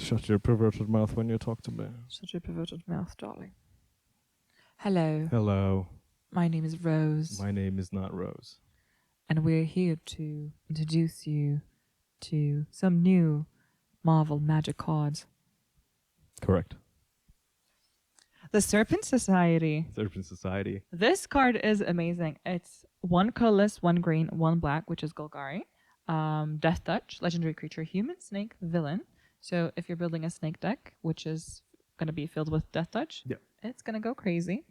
Shut your perverted mouth when you talk to me. Such a perverted mouth, darling. Hello, Hello. my name is Rose, My name is not Rose. and we're here to introduce you to some new Marvel Magic cards. Correct. The Serpent Society. Serpent Society. This card is amazing. It's one colorless, one green, one black, which is Golgari. Death Touch, legendary creature, human, snake, villain. So if you're building a snake deck, which is going to be filled with Death Touch, Yeah. it's going to go crazy.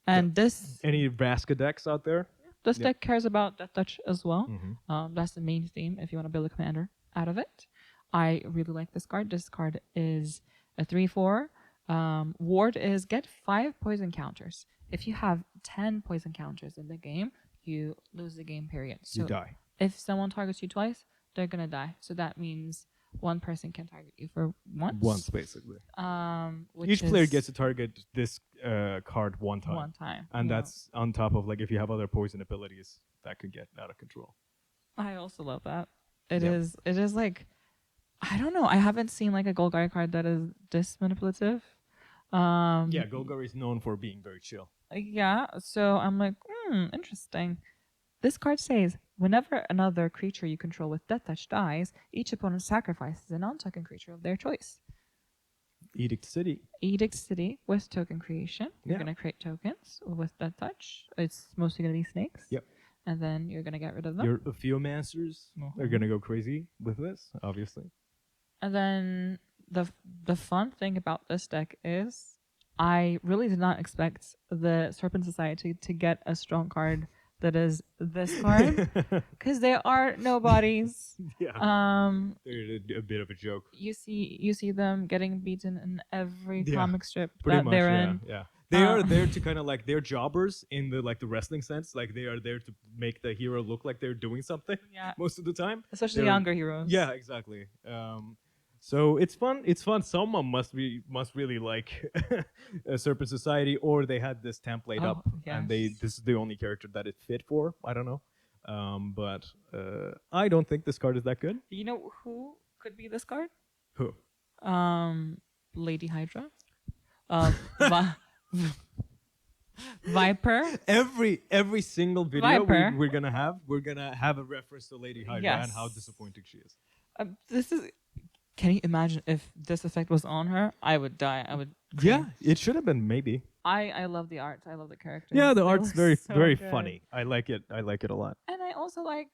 And this Any Vraska decks out there? deck cares about Death Touch as well. Mm-hmm. That's the main theme if you want to build a commander out of it. I really like this card. This card is a 3/4. Ward is get 5 poison counters. If you have 10 poison counters in the game, you lose the game, period. So You die. if someone targets you twice, they're going to die. So that means one person can target you for once. Once, basically. Which Each player is gets to target this card one time. one time. And Yeah. that's on top of, like, if you have other poison abilities, that could get out of control. I also love that. It Yep. is like, I don't know. I haven't seen like a Golgari card that is this manipulative. Yeah, Golgari is known for being very chill. Yeah, so I'm like, interesting. This card says, whenever another creature you control with Death Touch dies, each opponent sacrifices a non-token creature of their choice. Edict City. Edict City with token creation. You're Yeah. going to create tokens with Death Touch. It's mostly going to be snakes. Yep. And then you're going to get rid of them. Your Theomancers are going to go crazy with this, obviously. And then the fun thing about this deck is I really did not expect the Serpent Society to get a strong card that is this card because they are nobodies. Yeah. They're a bit of a joke. You see them getting beaten in every Yeah, comic strip Pretty that much, they're yeah. in. Yeah. They are there to kind of like, they're jobbers in the wrestling sense. Like, they are there to make the hero look like they're doing something Yeah, most of the time. especially They're- younger heroes. Yeah, exactly. So it's fun. It's fun. Someone must really like a Serpent Society, or they had this template Oh, up, and yes. this is the only character that it fit for. I don't know, but I don't think this card is that good. You know who could be this card? Who? Lady Hydra. Vi- Viper. Every single video Viper. we're gonna have a reference to Lady Hydra and how Yes. disappointing she is. This is. Can you imagine if this effect was on her? I would die. I would. Yeah, it should have been maybe. I love the art. I love the character. Yeah, the art's very very good. funny. I like it. I like it a lot. And I also like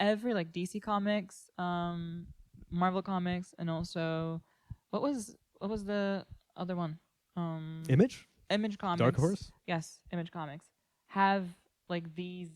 every like DC comics, Marvel comics, and also what was the other one? Image? Image Comics. Dark Horse? Yes, Image Comics have like these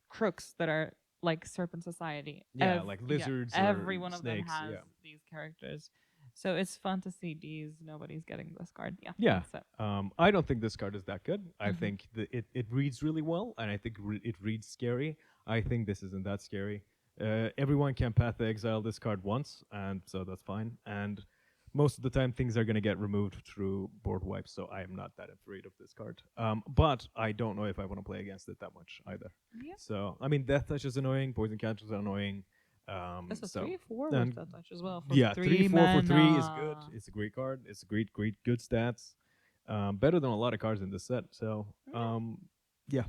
crooks that are like Serpent Society. Yeah, like lizards or every one of them snakes, has yeah. these characters. So it's fun to see these. Nobody's getting this card. Yeah. Yeah. That's it. I don't think this card is that good. I Mhm. think it reads really well, and I think it reads scary. I think this isn't that scary. Everyone can Path to Exile this card once, and so that's fine. And most of the time, things are going to get removed through board wipes, so I am not that afraid of this card. But I don't know if I want to play against it that much either. Yeah. So, I mean, Death Touch is annoying, Poison Counters are annoying. It's a so 3/4 then- with that touch as well. For yeah, 3/4 for 3 is mana. good. It's a great card. It's a great, good stats. Better than a lot of cards in this set. So, yeah.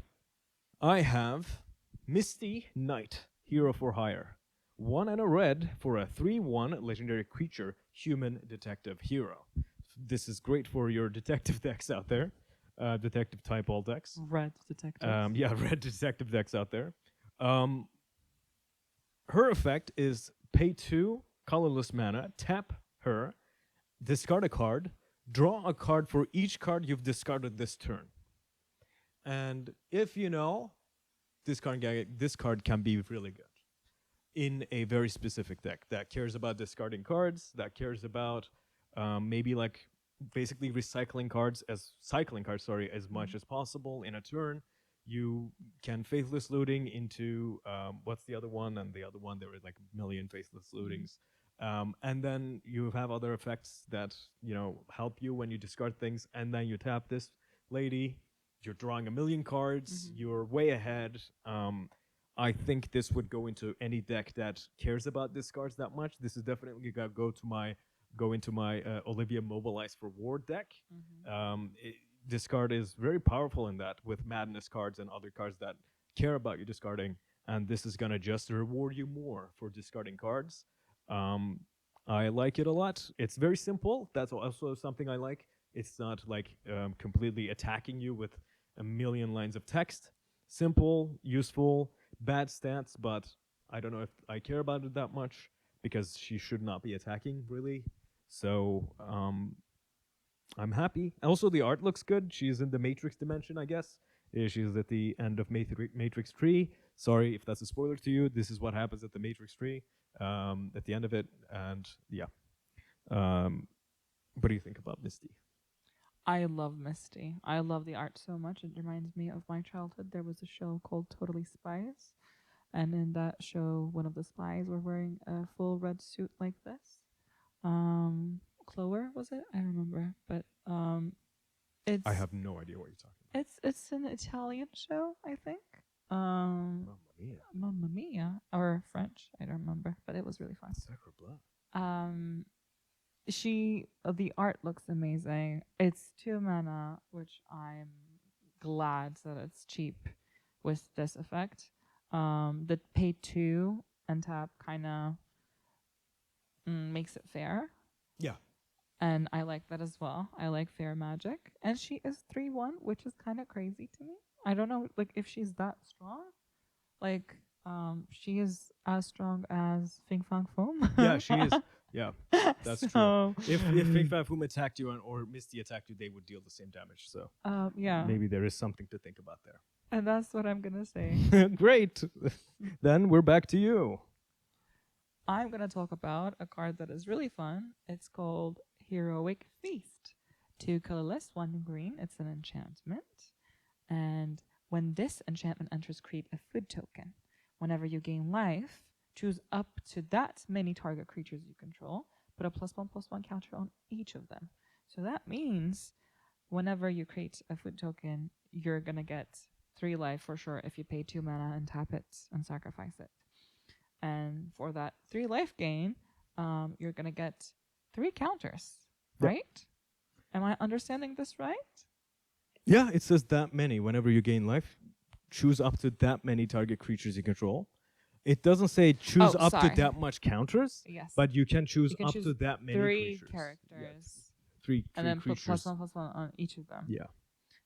I have Misty Knight, Hero for Hire. 1 and a red for a 3/1 legendary creature, human detective hero. This is great for your detective decks out there. Detective type all decks. Red detective. Yeah, red detective decks out there. Her effect is pay 2 colorless mana, tap her, discard a card, draw a card for each card you've discarded this turn. And if you know, this card can be really good in a very specific deck that cares about discarding cards, that cares about maybe like basically cycling cards as much as possible in a turn. You can Faithless Looting into what's the other one? And the other one, there is like a million Faithless Lootings. And then you have other effects that, help you when you discard things. And then you tap this lady. You're drawing a million cards. You're way ahead. I think this would go into any deck that cares about discards that much. This is definitely going to go to my go into my Olivia Mobilize for Ward deck. Mm-hmm. This card is very powerful in that with Madness cards and other cards that care about you discarding, and this is gonna just reward you more for discarding cards. Um, I like it a lot. It's very simple. That's also something I like. It's not like completely attacking you with a million lines of text. Simple, useful, bad stats, but I don't know if I care about it that much because she should not be attacking really. So I'm happy. Also, the art looks good. She's in the Matrix dimension, I guess. She's at the end of Matrix 3. Sorry if that's a spoiler to you. This is what happens at the Matrix 3, at the end of it. And yeah. What do you think about Misty? I love Misty. I love the art so much. It reminds me of my childhood. There was a show called Totally Spies. And in that show, one of the spies were wearing a full red suit like this. Clover was it? I remember, but it's I have no idea what you're talking about. it's an Italian show, I think. Mamma mia. Mamma Mia or French, I don't remember, but it was really fun. Sacre bleu. The art looks amazing. It's 2 mana, which I'm glad that it's cheap with this effect. The pay 2 and tap kind of makes it fair. Yeah. And I like that as well. I like fair magic. And she is 3/1, which is kind of crazy to me. I don't know like if she's that strong. Like she is as strong as Fing Fang Foom. Yeah, she is. Yeah, that's so, true. If Fing Fan Foom attacked you or Misty attacked you, they would deal the same damage. So yeah. maybe there is something to think about there. And that's what I'm gonna say. Great. Then we're back to you. I'm gonna talk about a card that is really fun. It's called Heroic Feast. 2 colorless, 1 green. It's an enchantment. And when this enchantment enters, create a food token. Whenever you gain life, choose up to that many target creatures you control. Put a +1/+1 counter on each of them. So that means whenever you create a food token, you're going to get 3 life for sure if you pay 2 mana and tap it and sacrifice it. And for that 3 life gain, you're going to get 3 counters, right? Am I understanding this right? Yeah, it says that many. Whenever you gain life, choose up to that many target creatures you control. It doesn't say choose up to that much counters. Yes. But you can choose You can up choose to that many 3 creatures. characters. Yeah, three and then creatures. put +1/+1 on each of them. Yeah.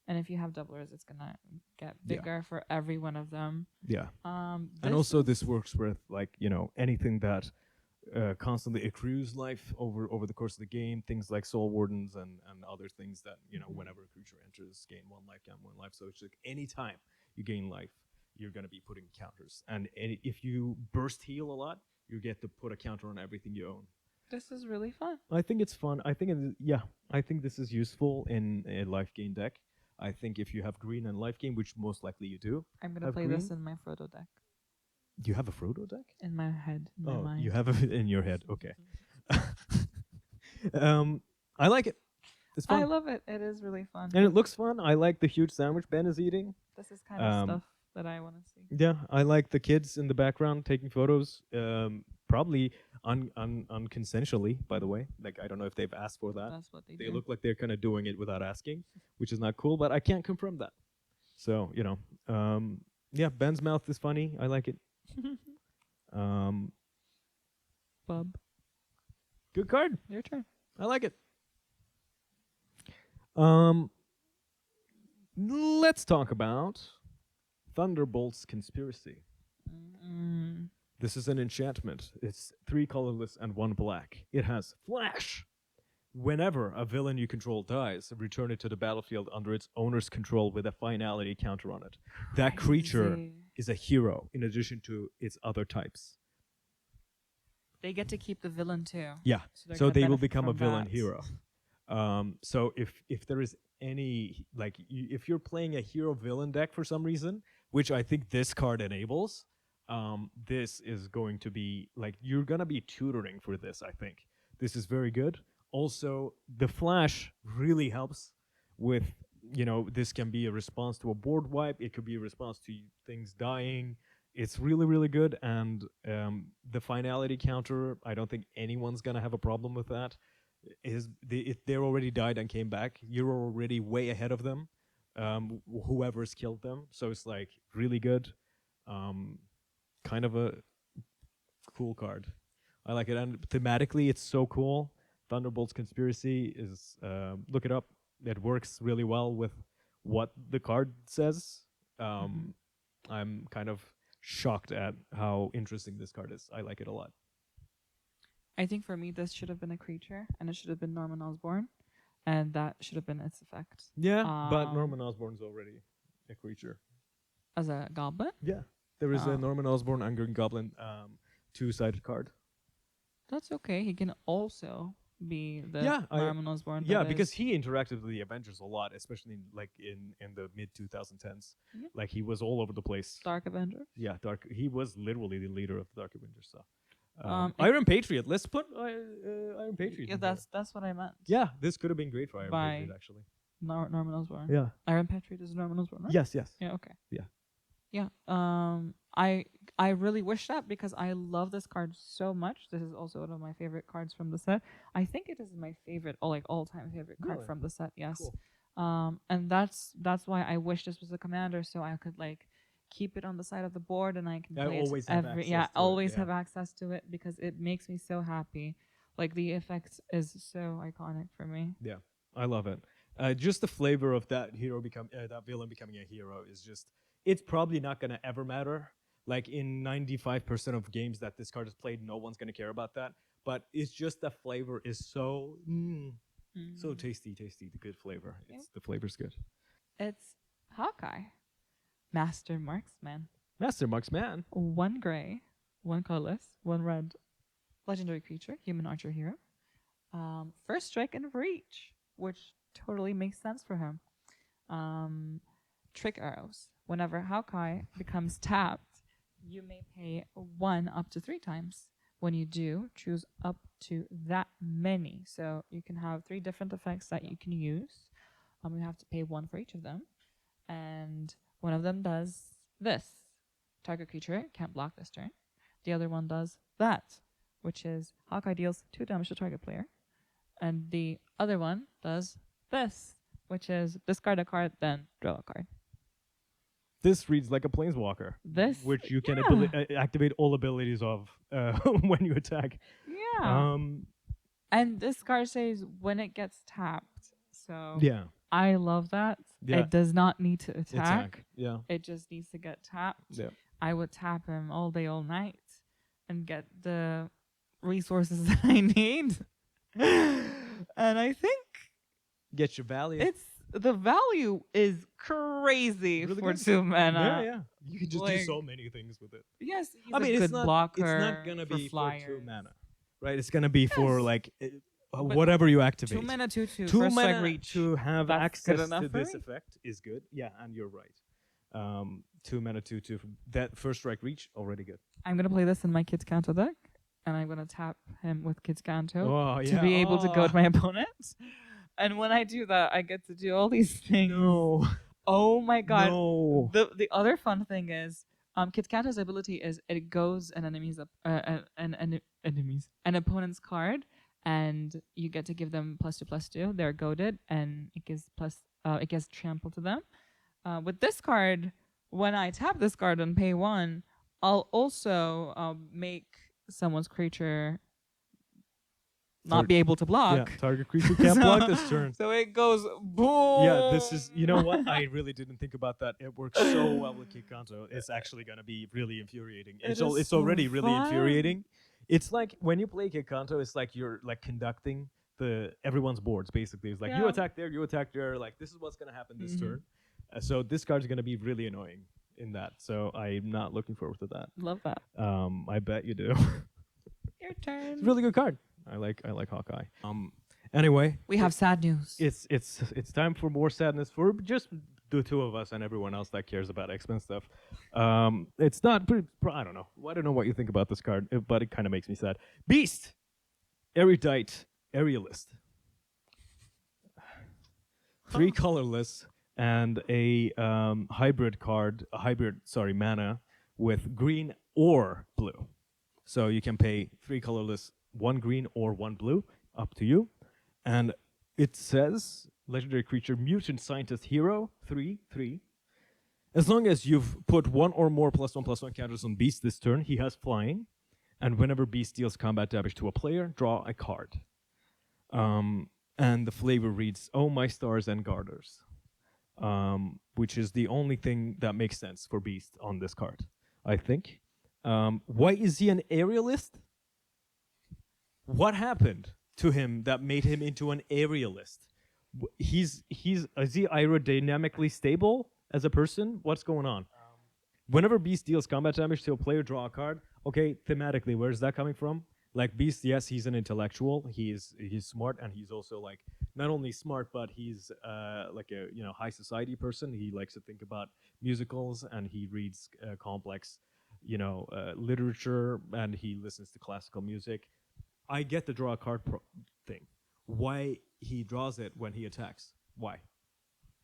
And if you have doublers, it's gonna get bigger for every one of them. Yeah. And also this works with anything that constantly accrues life over the course of the game. Things like Soul Wardens and other things that whenever a creature enters, gain 1 life, gain 1 life. So it's like any time you gain life, you're gonna be putting counters. And if you burst heal a lot, you get to put a counter on everything you own. This is really fun. I think it's fun. I think this is useful in a life gain deck. I think if you have green and life gain, which most likely you do. I'm gonna play this in my Frodo deck. Do you have a Frodo deck? In my head. In my mind. You have it in your head. Okay. I like it. It's fun. I love it. It is really fun. And it looks fun. I like the huge sandwich Ben is eating. This is kind of stuff that I want to see. Yeah, I like the kids in the background taking photos. Probably unconsensually, by the way. Like, I don't know if they've asked for that. That's what they They do. look like they're kind of doing it without asking, which is not cool, but I can't confirm that. So, yeah, Ben's mouth is funny. I like it. Bub. Good card. Your turn. I like it. Let's talk about Thunderbolt's Conspiracy. This is an enchantment. It's 3 colorless and 1 black. It has Flash. Whenever a villain you control dies, return it to the battlefield under its owner's control with a finality counter on it. That creature is a hero in addition to its other types. They get to keep the villain too. Yeah, so they will become a villain that. hero. So if there is any, if you're playing a hero villain deck for some reason, which I think this card enables, this is going to be, you're going to be tutoring for this, I think. This is very good. Also, the Flash really helps with, this can be a response to a board wipe. It could be a response to things dying. It's really, really good. And the finality counter, I don't think anyone's going to have a problem with that. If they're already died and came back, you're already way ahead of them. Whoever's killed them, so it's like really good. Um, kind of a cool card. I like it, and thematically, it's so cool. Thunderbolt's conspiracy is look it up. It works really well with what the card says. Um, I'm kind of shocked at how interesting this card is. I like it a lot. I think for me, this should have been a creature, and it should have been Norman Osborn, and that should have been its effect. Yeah, but Norman Osborn's already a creature. As a goblin? Yeah, there is a Norman Osborn and Green Goblin two-sided card. That's okay. He can also be the Norman Osborn. Yeah, because he interacted with the Avengers a lot, especially in the mid 2010s. Yeah. Like he was all over the place. Dark Avenger. Yeah, He was literally the leader of the Dark Avengers. So, Iron Patriot. Let's put Iron Patriot. Yeah, that's what I meant. Yeah, this could have been great for Iron Patriot actually. Norman Osborn. Yeah. Iron Patriot is Norman Osborn, right? Yes. Yeah. Okay. Yeah. Yeah. I really wish that because I love this card so much. This is also one of my favorite cards from the set. I think it is my favorite, all-time favorite card from the set. Yes. Cool. And that's why I wish this was a commander, so I could keep it on the side of the board and I can play it always have access to it because it makes me so happy. Like the effect is so iconic for me. Yeah, I love it. Just the flavor of that that villain becoming a hero is just. It's probably not gonna ever matter. Like in 95% of games that this card is played, no one's gonna care about that. But it's just the flavor is so so tasty. The good flavor. The flavor's good. It's Hawkeye, Master Marksman. Master Marksman. 1 gray, 1 colorless, 1 red. Legendary creature, human archer hero. First strike and reach, which totally makes sense for him. Trick arrows. Whenever Hawkeye becomes tapped, you may pay 1 up to 3 times. When you do, choose up to that many. So you can have 3 different effects that you can use. You have to pay 1 for each of them. And one of them does this. Target creature can't block this turn. The other one does that, which is Hawkeye deals 2 damage to target player. And the other one does this, which is discard a card, then draw a card. This reads like a planeswalker. Which you can activate all abilities of when you attack. Yeah. And this card says when it gets tapped. So yeah, I love that. Yeah. It does not need to attack. Yeah. It just needs to get tapped. Yeah. I would tap him all day, all night, and get the resources that I need. And I think get your value. The value is crazy really for good. 2 mana. Yeah. You can just do so many things with it. Yes, he's a good blocker. It's not gonna be flyers. for 2 mana, right? It's gonna be for whatever you activate. 2 mana, 2/2. 2 mana strike reach. To have access to this effect is good. Yeah, and you're right. 2 mana, 2/2. That first strike reach already good. I'm gonna play this in my Kids Kanto deck, and I'm gonna tap him with Kids Kanto to be able to goad my opponent. And when I do that, I get to do all these things. No. Oh my god. No. The other fun thing is, Kit Kanto's ability is it goes an opponent's card, and you get to give them +2/+2. They're goaded, and it gives trample to them. With this card, when I tap this card and pay 1, I'll also make someone's creature not be able to block. Yeah, target creature can't block this turn. So it goes boom. Yeah, this is, you know what? I really didn't think about that. It works so well with Kit Kanto. It's actually going to be really infuriating. It's already really infuriating. It's like when you play Kit Kanto, it's like you're like conducting everyone's boards, basically. It's like you attack there. Like, this is what's going to happen this turn. So this card's going to be really annoying in that. So I'm not looking forward to that. Love that. I bet you do. Your turn. It's a really good card. I like Hawkeye. Anyway, we have sad news. It's time for more sadness for just the 2 of us and everyone else that cares about X-Men stuff. It's not pretty, I don't know. I don't know what you think about this card, but it kind of makes me sad. Beast, Erudite, Aerialist. 3 colorless and a mana with green or blue. So you can pay 3 colorless, 1 green or 1 blue, up to you. And it says legendary creature mutant scientist hero 3/3. As long as you've put one or more +1/+1 counters on Beast this turn, he has flying. And whenever Beast deals combat damage to a player, draw a card. And the flavor reads, "Oh my stars and garters," which is the only thing that makes sense for Beast on this card, I think. Why is he an aerialist? What happened to him that made him into an aerialist? Is he aerodynamically stable as a person? What's going on? Whenever Beast deals combat damage to a player, draw a card. Okay, thematically, where's that coming from? Like Beast, yes, he's an intellectual. He's smart, and he's also like not only smart, but he's like a high society person. He likes to think about musicals, and he reads complex, literature, and he listens to classical music. I get the draw a card thing. Why he draws it when he attacks? Why?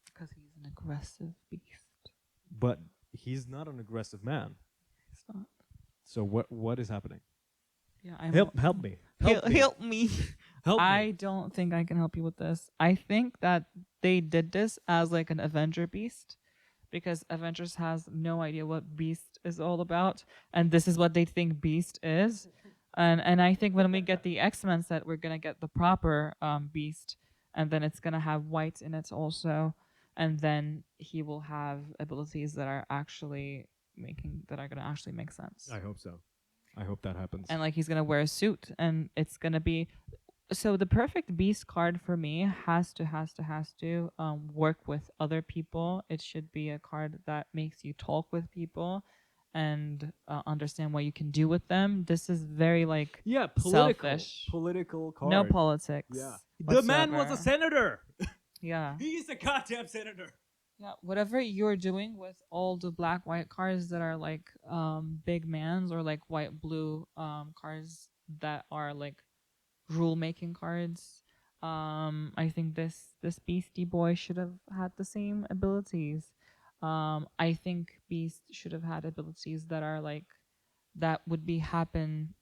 Because he's an aggressive beast. But he's not an aggressive man. He's not. So what is happening? Yeah, Help me. Help me. Help me. I don't think I can help you with this. I think that they did this as like an Avenger beast, because Avengers has no idea what Beast is all about, and this is what they think Beast is. And I think when we get the X-Men set, we're gonna get the proper Beast, and then it's gonna have white in it also, and then he will have abilities that are gonna actually make sense. I hope so. I hope that happens. And like he's gonna wear a suit, and it's gonna be. So the perfect Beast card for me has to work with other people. It should be a card that makes you talk with people and understand what you can do with them. This is very like selfish. Political card. No politics. Yeah. The man was a whatsoever. senator. Yeah. He's a goddamn senator. Yeah. Whatever you're doing with all the white cards that are like big mans, or like white blue cards that are like rule making cards. I think this Beastie Boy should have had the same abilities. I think Beast should have had abilities that are like that would happen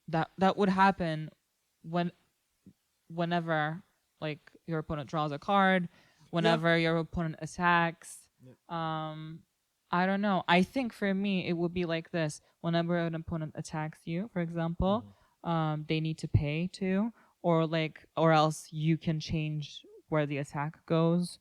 whenever like your opponent draws a card, whenever your opponent attacks. Yep. I don't know. I think for me it would be like this: whenever an opponent attacks you, for example, they need to pay too, or else you can change where the attack goes,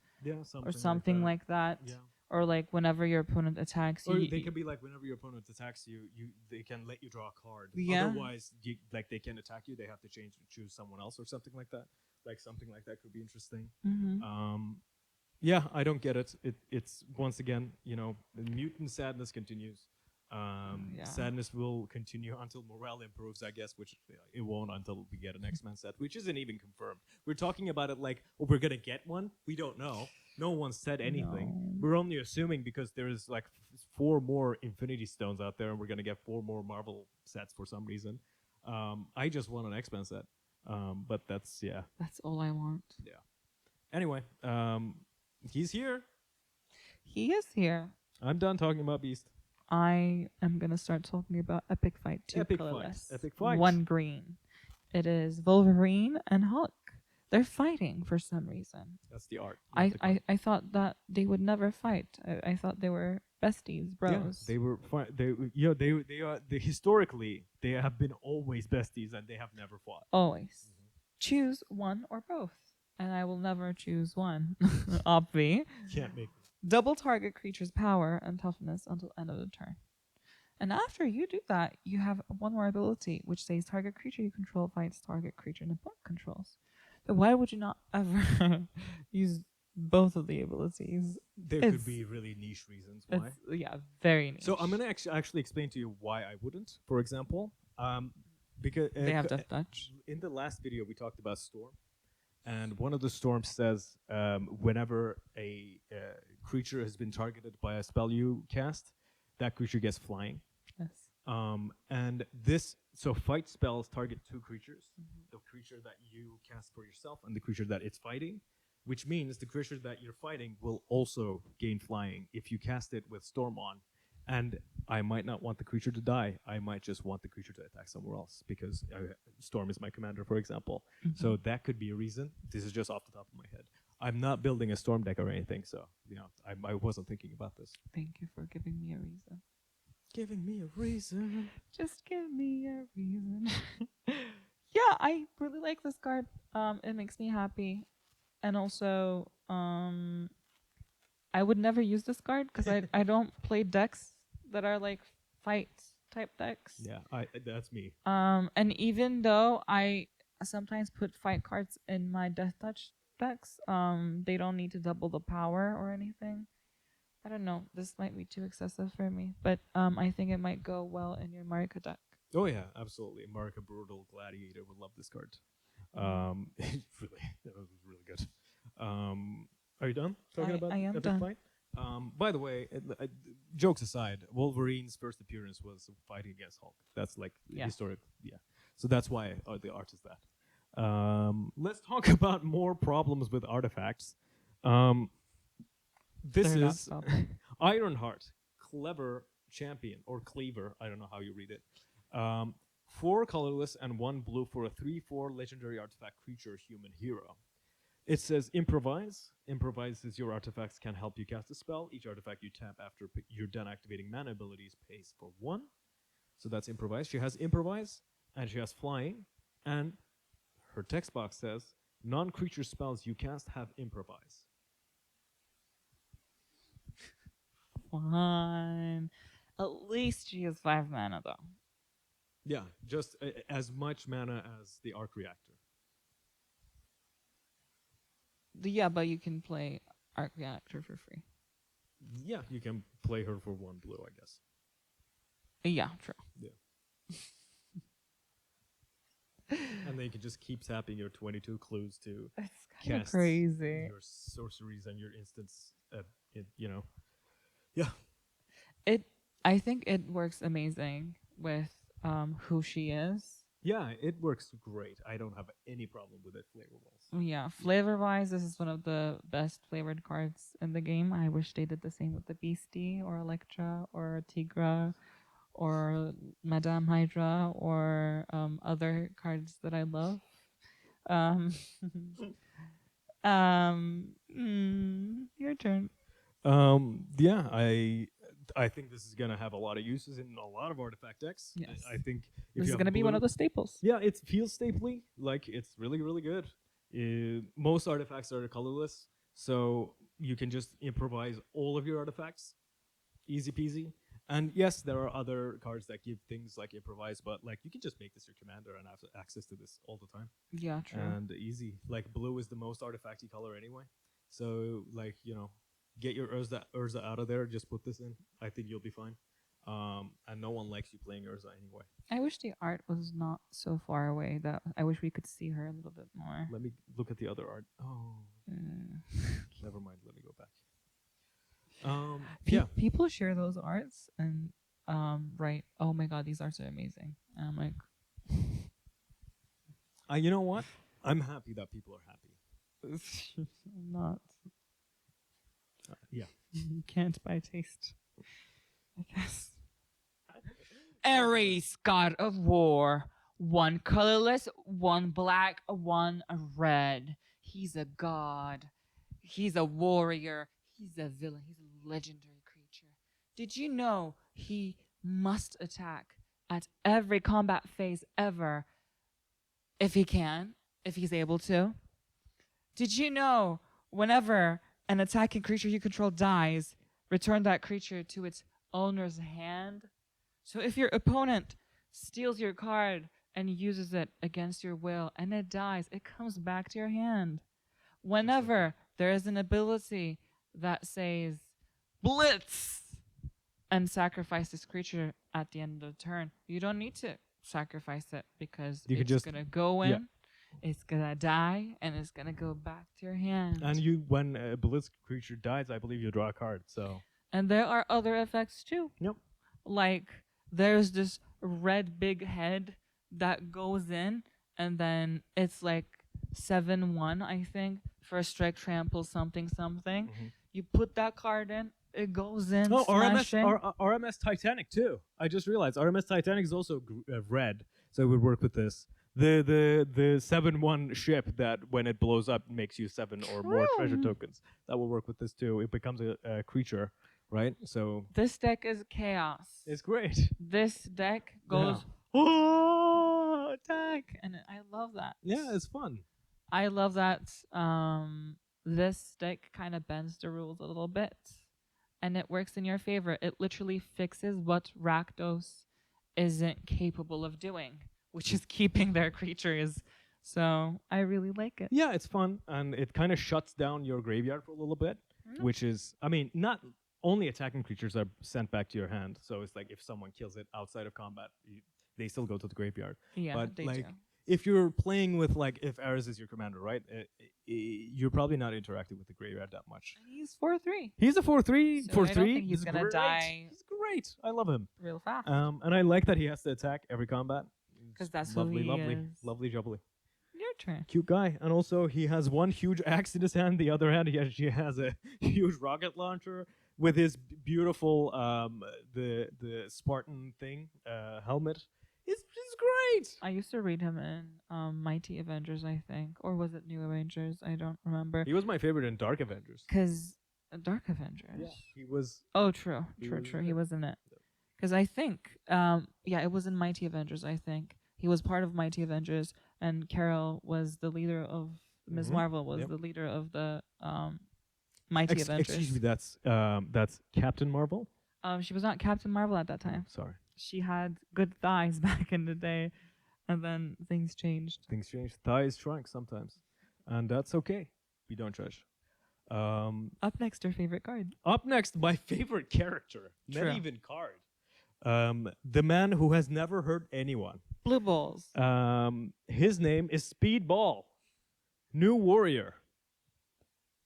or something like that. Yeah. Or like whenever your opponent attacks Or you, they could be like whenever your opponent attacks you, they can let you draw a card. Yeah. Otherwise, they can attack you. They have to choose someone else or something like that. Like something like that could be interesting. Yeah, I don't get it. It's once again, the mutant sadness continues. Sadness will continue until morale improves, I guess, which it won't until we get an X-Men set, which isn't even confirmed. We're talking about it like, we're gonna get one. We don't know. No one said anything. No. We're only assuming because there's like 4 more Infinity Stones out there, and we're gonna get 4 more Marvel sets for some reason. I just want an X-Men set, but that's all I want. Yeah. Anyway, he's here. He is here. I'm done talking about Beast. I am gonna start talking about Epic Fight 2 Epic colorless. Fight. Epic Fight. 1 green. It is Wolverine and Hulk. They're fighting for some reason. That's the art. I thought that they would never fight. I thought they were besties, bros. Yeah, they were fine. They historically they have been always besties, and they have never fought. Always. Choose one or both. And I will never choose one. Obvi. Can't make. Double target creature's power and toughness until end of the turn. And after you do that, you have one more ability, which says target creature you control fights target creature and opponent controls. So why would you not ever use both of the abilities? There could be really niche reasons why. Yeah, very niche. So I'm gonna actually explain to you why I wouldn't. For example, because they have Death Touch. In the last video, we talked about Storm. And one of the storms says whenever a creature has been targeted by a spell you cast, that creature gets flying. Yes. And so fight spells target 2 creatures, the creature that you cast for yourself and the creature that it's fighting, which means the creature that you're fighting will also gain flying if you cast it with Storm on. and I might not want the creature to die. I might just want the creature to attack somewhere else because Storm is my commander, for example. So that could be a reason. This is just off the top of my head. I'm not building a Storm deck or anything, so I wasn't thinking about this. Thank you for giving me a reason. Giving me a reason. Just give me a reason. Yeah, I really like this card. It makes me happy, and also I would never use this card because I don't play decks that are like fight type decks. Yeah, that's me. And even though I sometimes put fight cards in my Death Touch decks, they don't need to double the power or anything. I don't know. This might be too excessive for me, but I think it might go well in your Marika deck. Oh yeah, absolutely. Marika Brutal Gladiator would love this card. Really, that was really good. Are you done talking about I am epic done. fight? By the way, jokes aside, Wolverine's first appearance was fighting against Hulk. That's like historic. Yeah. So that's why the art is that. Let's talk about more problems with artifacts. This is Ironheart, Clever Champion, or Cleaver. I don't know how you read it. 4 colorless and 1 blue for a 3/4 legendary artifact creature human hero. It says improvise. Improvises your artifacts can help you cast a spell. Each artifact you tap after you're done activating mana abilities pays for 1. So that's improvise. She has improvise and she has flying. And her text box says non-creature spells you cast have improvise. Fine. At least she has 5 mana though. Yeah, just as much mana as the Arc Reactor. Yeah, but you can play Arc Reactor for free. Yeah, you can play her for 1 blue, I guess. Yeah, true. Yeah. And then you can just keep tapping your 22 clues to It's kind of cast crazy. your sorceries and your instants. Yeah. I think it works amazing with who she is. Yeah, it works great. I don't have any problem with it flavor-wise. Yeah, flavor-wise, this is one of the best flavored cards in the game. I wish they did the same with the Beastie or Electra or Tigra or Madame Hydra or other cards that I love. Your turn. Yeah, I think this is gonna have a lot of uses in a lot of artifact decks. Yes. I think This is gonna be one of the staples. Yeah, it feels stapley. Like it's really, really good. Most artifacts are colorless, so you can just improvise all of your artifacts, easy peasy. And yes, there are other cards that give things like improvise, but like you can just make this your commander and have access to this all the time. Yeah, true. And easy. Like blue is the most artifacty color anyway, so like get your Urza out of there. Just put this in. I think you'll be fine. And no one likes you playing Urza anyway. I wish the art was not so far away. That I wish we could see her a little bit more. Let me look at the other art. Oh, never mind. Let me go back. People share those arts and write, "Oh my god, these arts are amazing." And I'm like, you know what? I'm happy that people are happy. I'm not. Yeah. You can't buy taste, I guess. Ares, god of war. 1 colorless, 1 black, 1 red. He's a god. He's a warrior. He's a villain. He's a legendary creature. Did you know he must attack at every combat phase ever if he can, if he's able to? Did you know whenever an attacking creature you control dies, return that creature to its owner's hand? So if your opponent steals your card and uses it against your will and it dies, it comes back to your hand. Whenever there is an ability that says blitz and sacrifice this creature at the end of the turn, you don't need to sacrifice it because it's going to go in. Yeah. It's gonna die and it's gonna go back to your hand. And when a blitz creature dies, I believe you draw a card. So. And there are other effects too. Yep. Like there's this red big head that goes in, and then it's like 7/1, I think, for a strike, trample, something. Mm-hmm. You put that card in, It goes in Oh, smashing. RMS Titanic too. I just realized RMS Titanic is also red, so it would work with this. The 7-1 ship that when it blows up makes you 7 or more treasure True. tokens. That will work with this too. It becomes a creature, right? So This deck is chaos. it's great. This deck goes Oh, attack! and I love that. Yeah, it's fun. I love that this deck kind of bends the rules a little bit and it works in your favor. It literally fixes what Rakdos isn't capable of doing, which is keeping their creatures. So I really like it. Yeah, it's fun, and it kind of shuts down your graveyard for a little bit, which is, I mean, not only attacking creatures are sent back to your hand. So it's like if someone kills it outside of combat, they still go to the graveyard. Yeah, But they like, do. if you're playing with like, if Ares is your commander, right? You're probably not interacting with the graveyard that much. He's 4/3. He's a 4/3 So for I don't 3. think he's gonna great. die He's great. I love him. real fast. And I like that he has to attack every combat. 'Cause It's that's who lovely, he lovely, is. lovely, jubbly. Your turn. Cute guy, and also he has one huge axe in his hand. The other hand, he actually has a huge rocket launcher with his beautiful the Spartan thing helmet. It's great. I used to read him in Mighty Avengers, I think, or was it New Avengers? I don't remember. He was my favorite in Dark Avengers. Because Dark Avengers. Yeah, he was. Oh, true. He True. was True. in He it. was in it. Because I think, yeah, it was in Mighty Avengers. I think he was part of Mighty Avengers, and Carol was the leader of Ms. Mhm. Marvel was Yep. the leader of the Mighty Avengers. Excuse me, that's Captain Marvel. She was not Captain Marvel at that time. Sorry, She had good thighs back in the day, and then things changed. things change. Thighs shrunk sometimes, and that's okay. We don't judge. Up next, your favorite card. Up next, my favorite character, True. not even card. The man who has never hurt anyone. Blue balls. His name is Speedball, new warrior.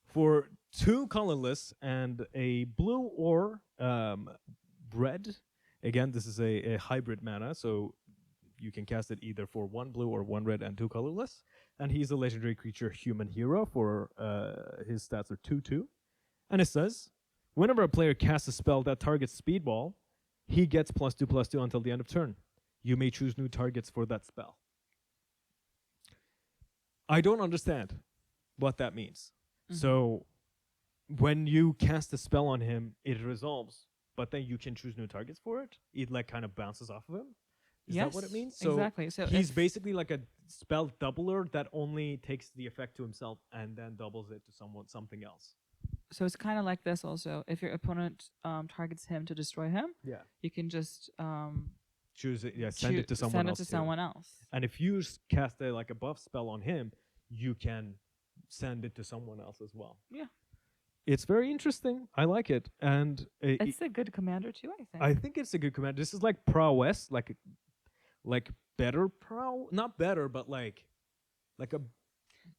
For 2 colorless and a blue or red. Again, this is a hybrid mana, so you can cast it either for 1 blue or 1 red and 2 colorless. And he's a legendary creature, human hero. For his stats are 2/2, and it says, whenever a player casts a spell that targets Speedball, he gets +2/+2 until the end of turn. You may choose new targets for that spell. I don't understand what that means. So when you cast a spell on him, it resolves, but then you can choose new targets for it. It like kind of bounces off of him. Is that what it Yes, means? So exactly. So he's if- basically like a spell doubler that only takes the effect to himself and then doubles it to something else. So it's kind of like this also. If your opponent targets him to destroy him, Yeah. you can just Choose it. Yeah. Send it to someone send else. it to too. someone else. And if you cast a like a buff spell on him, you can send it to someone else as well. Yeah. It's very interesting. I like it, and It's a good commander too, I think. I think it's a good command. This is like prowess, like better not better, but like a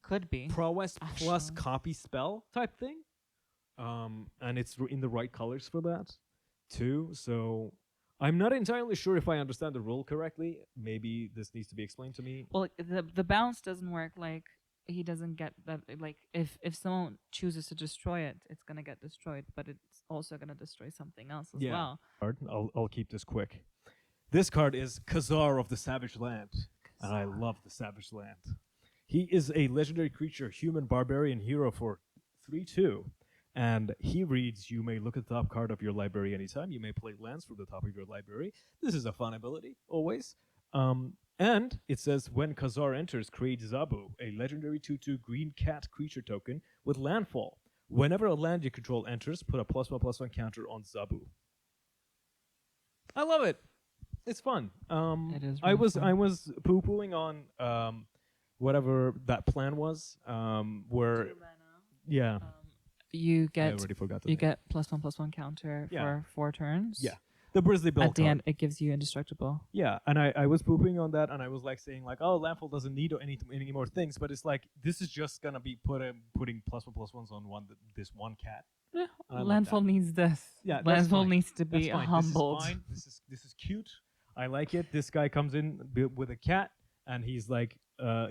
Could be. prowess plus Actually. copy spell type thing. And it's in the right colors for that too. So I'm not entirely sure if I understand the rule correctly. Maybe this needs to be explained to me. Well, the bounce doesn't work like he doesn't get that. Like if someone chooses to destroy it, it's gonna get destroyed, but it's also gonna destroy something else as well. Card. I'll keep this quick. This card is Khazar of the Savage Land, and I love the Savage Land. He is a legendary creature, human barbarian hero for 3/2. And he reads, you may look at the top card of your library anytime. You may play lands from the top of your library. This is a fun ability, always. And it says, when Khazar enters, create Zabu, a legendary 2/2 green cat creature token with landfall. Whenever a land you control enters, put a +1/+1 counter on Zabu. I love it. It's fun. It is I really was fun. poo-pooing on whatever that plan was, where yeah. You I get already forgot the you name. get +1/+1 counter Yeah. for 4 turns. Yeah. The Grizzly Bill At the card. end, it gives you indestructible. Yeah, and I was pooping on that, and I was like saying like, oh, landfall doesn't need any more things, but it's like this is just gonna be putting +1/+1s on this one cat. Yeah, I love landfall needs this. Yeah, that's landfall fine. needs to That's be fine. humbled. This is fine. This is cute. I like it. This guy comes in with a cat, and he's like,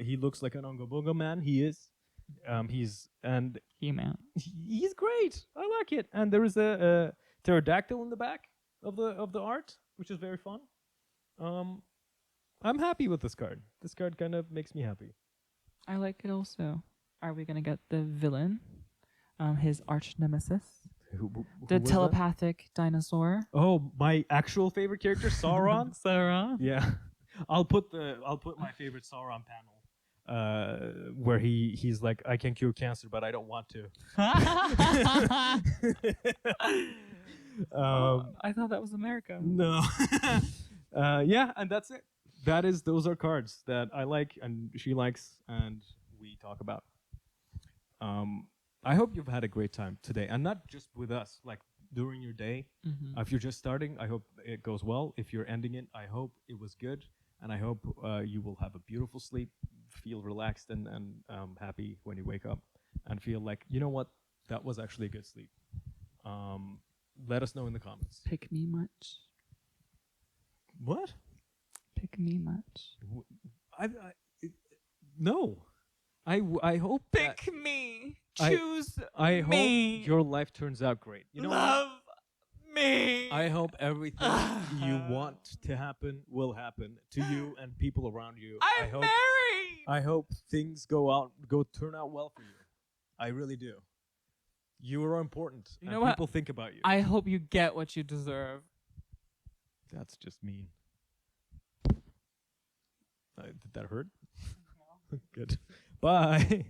he looks like an Unga Bunga man. He is. He's he's great. I like it. And there is a pterodactyl in the back of the art, which is very fun. I'm happy with this card. This card kind of makes me happy. I like it also. Are we gonna get the villain? His arch nemesis, Who the was that? telepathic dinosaur. Oh, my actual favorite character, Sauron. Sauron. Yeah, I'll put my favorite Sauron panel, where he's like, I can cure cancer, but I don't want to. I thought that was America. No. Yeah, and that's it. Those are cards that I like and she likes and we talk about. I hope you've had a great time today, and not just with us, like during your day. If you're just starting, I hope it goes well. If you're ending it, I hope it was good, and I hope you will have a beautiful sleep, feel relaxed and happy when you wake up, and feel like, you know what, that was actually a good sleep. Let us know in the comments. Pick me much. What? Pick me much. No. I hope Pick me. I- Choose I me. hope your life turns out great. You know what? Love me. I hope everything you want to happen will happen to you and people around you. I'm married. I hope things turn out well for you. I really do. You are important. You and know what? people think about you. I hope you get what you deserve. That's just mean. Did that hurt? Good. Bye.